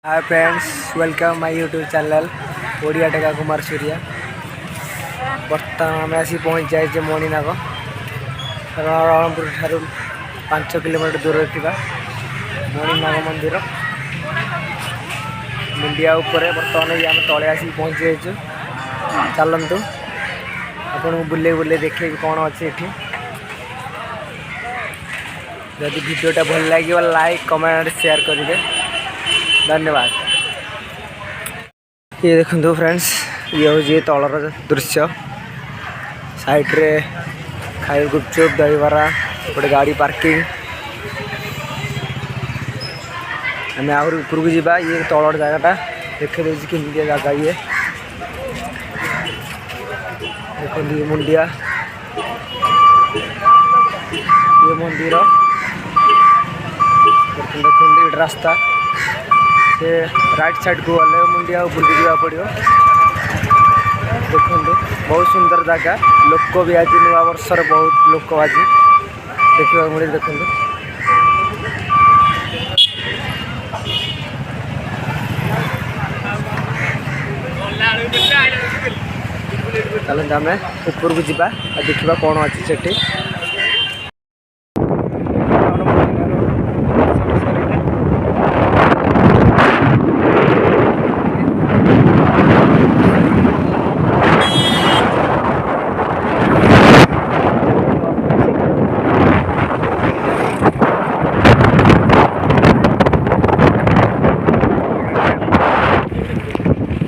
Hi friends, welcome my YouTube channel Odia टेका कुमार सूर्या। बर्तमान आम आसी पहुँच जाए मणिनाग रणपुर ठार 5 किलोमीटर दूर थी मणिनाग मंदिर मुंडिया उपर। बर्तमान ये आम तले आसी पहुँची जाइए। चलतु आपन बुले बुले देखे कौन अच्छे ये। जदि वीडियोटा भल लगे लाइक कमेंट शेयर करेंगे। धन्यवाद। ये देखो फ्रेंड्स, ये हूँ तलर दृश्य। साइड्रे खाई गुपचुप दहीबरा गोटे गाड़ी पार्किंग। आम आहरी उपरको जावा। ये तलर जगटा देखे देती केमी जगह ये देखो। ये मुंडिया ये मंदिर देखते रास्ता से राइट साइड को गले मुंडिया ऊपर को जावा पड़ो। देखो बहुत सुंदर जगह। लोक भी आज नुआ वर्षर बहुत लोक आज देखा मिले। देखो चलते आम ऊपर को जावा देखा कौन अच्छी से।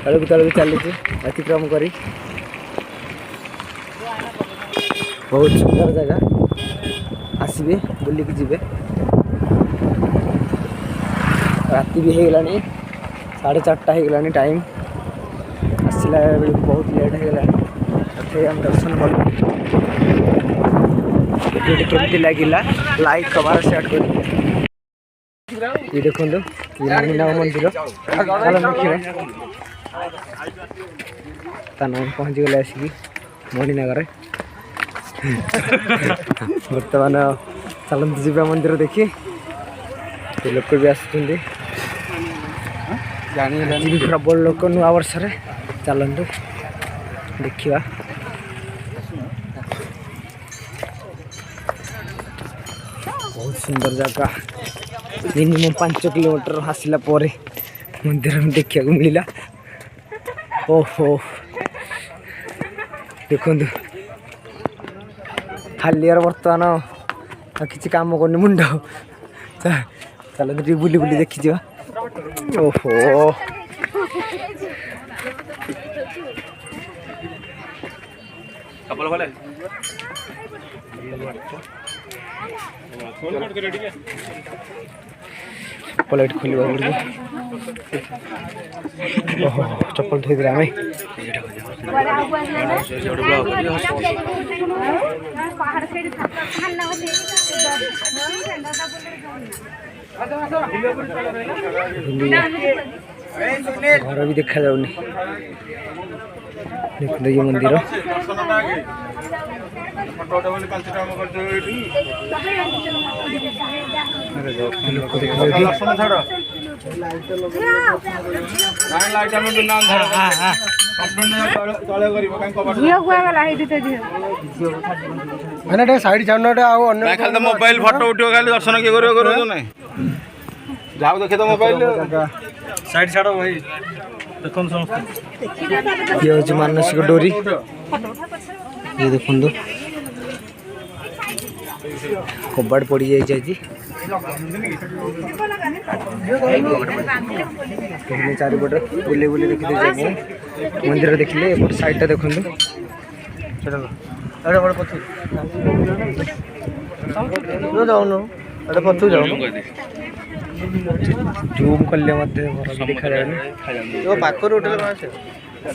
तलक तलक चली अतिक्रम करी। बहुत सुंदर जगह आसबे बुलिक जीवे। राति भी हो गलानी 4:30 हो गलानी टाइम। आसला बेल बहुत लेट हो गलानी। हम दर्शन कल केमती लगिला लाइक कमार शेयर कर। ये देखो मणिनाग मंदिर नाम पहुँच गले आसिक मणिनागर। बर्तमान चलते जीवा मंदिर देखी। लोक भी आसुँच प्रबल लोक नुआ वर्ष। चलतु देखा बहुत सुंदर जगह। मिनिमम 5 किलोमीटर आसला मंदिर में देखा मिलला। ओहो देखो खाली बर्तमान किसी काम करनी मुंड। चलो बुली बुली देखी जा। ओहो प्लेट खोल चप्पल धोई दिला आम। घर भी देखा जाऊनी। देखते ये मंदिर साइड खाली मोबाइल फटो उठो खाली दर्शन किए कर जाओ देखे तो मोबाइल साइड छाड़ भाई। देखो ये हूँ मानसिक डोरी। ये देखो कबाड़ पड़ जाए। चारिपटे बुले बुले देखी मंदिर देखिले। एपट साइडटा देखो जाऊन पचू जाऊन जूम कले देखा जाए।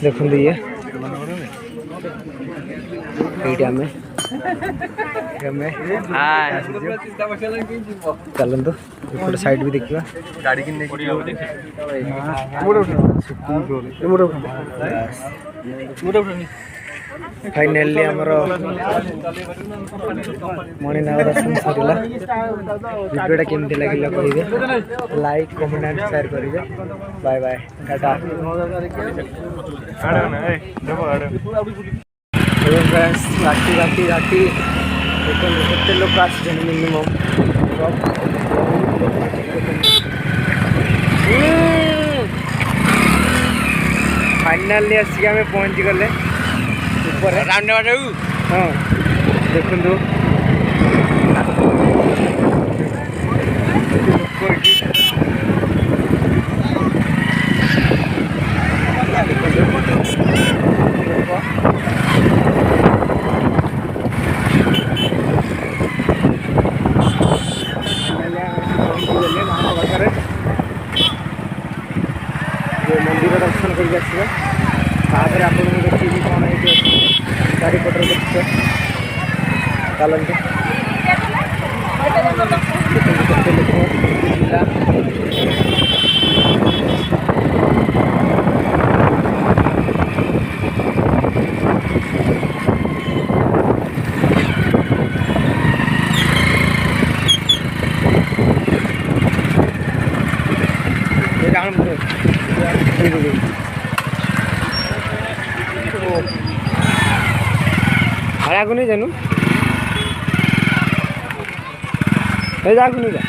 देखो ये चलतु एपट साइड भी देखा। गाड़ी फाइनाली आमर मणिनाग दर्शन सरला वीडियोटा केमती लगे कहे लाइक कमेंट एंड शेयर करेंगे बाय बाय टाटा फ्रेंड्स राति राति राति केते लोक आसे मिनिमम फाइनाली आसिक आम पहुँची गले हाँ देखु मंदिर दर्शन करके आसवा तापर आप देखिए कौन है चारिपटर देखिए चलते आगु नहीं जानू जागु नहीं जा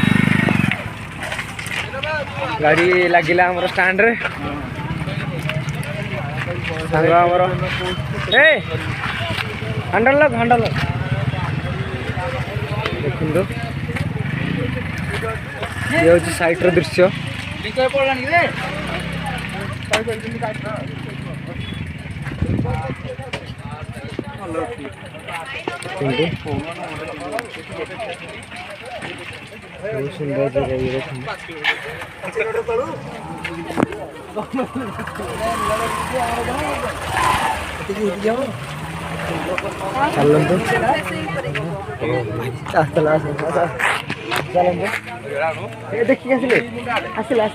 गाड़ी लगिला हमर स्टैंड रे सांग हमर ए हैंडल देखुन ये होची साइड रो दृश्य बहुत सुंदर जगह ये देखिए आसिले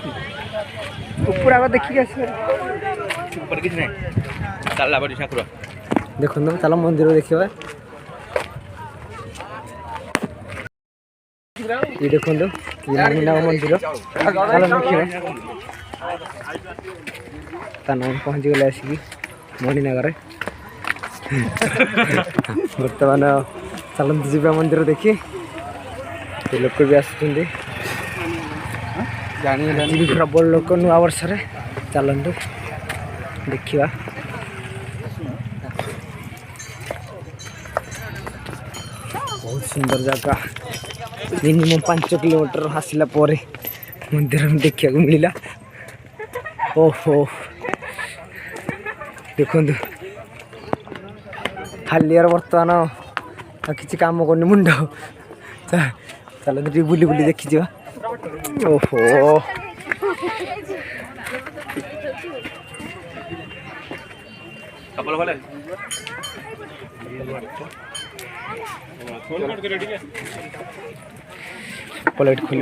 ऊपर आगे देखिए देखो चल मंदिर देखा ये देखो ये मणिनाग मंदिर चल देखिए नाम पहुँची गले आसिक मणिनागर बर्तमान चलते जीवा मंदिर देखी लोक भी आसुँच प्रबल लोक नुआ वर्ष चलतु देखा बहुत सुंदर जगह मिनिमम 5 किलोमीटर आसला मंदिर देखा मिलला ओहो देखु खाली बर्तमान किसी काम करनी मुंड चलते बुली बुली देखी जा ओहो प्लेट खोल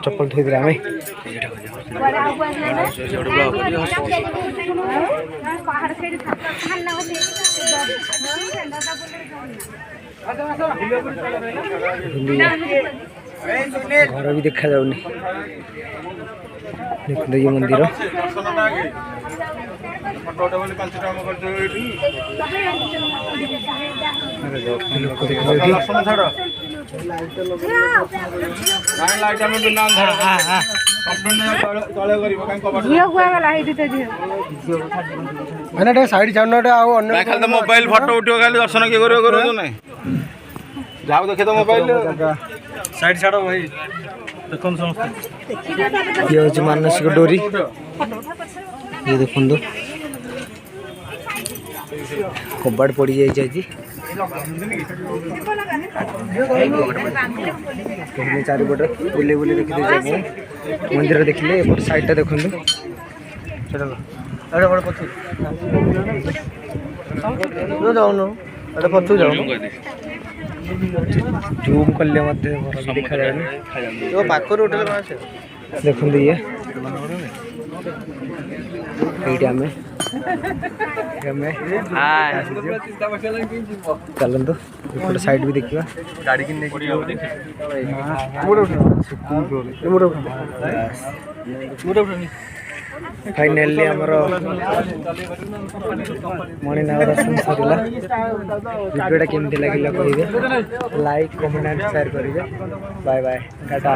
चप्पल धोई आम घर भी देखा जाऊनी देखते ये मंदिर मोबाइल फटो उठो खाली दर्शन किए कर जाओ देखे तो मोबाइल साइड छाड़ भाई देखो समस्त ये हूँ मानसिक डोरी ये देखो कबाड़ पड़ जाए चारिपटे बुले बुले देखी मंदिर देखिले एपट साइड देखो जाऊन पचू जाऊन जूम कले देखा जाए पाखर उठे देखते ये ଏଇଠି ଆମେ ଚାଲନ୍ତୁ ଏପଟେ ସାଇଡ୍ ବି ଦେଖିବା फाइनाली आमर मणिनाग दर्शन सरला वीडियोटा केमती लगे कहे लाइक कमेंट एंड शेयर करेंगे बाय बाय टाटा।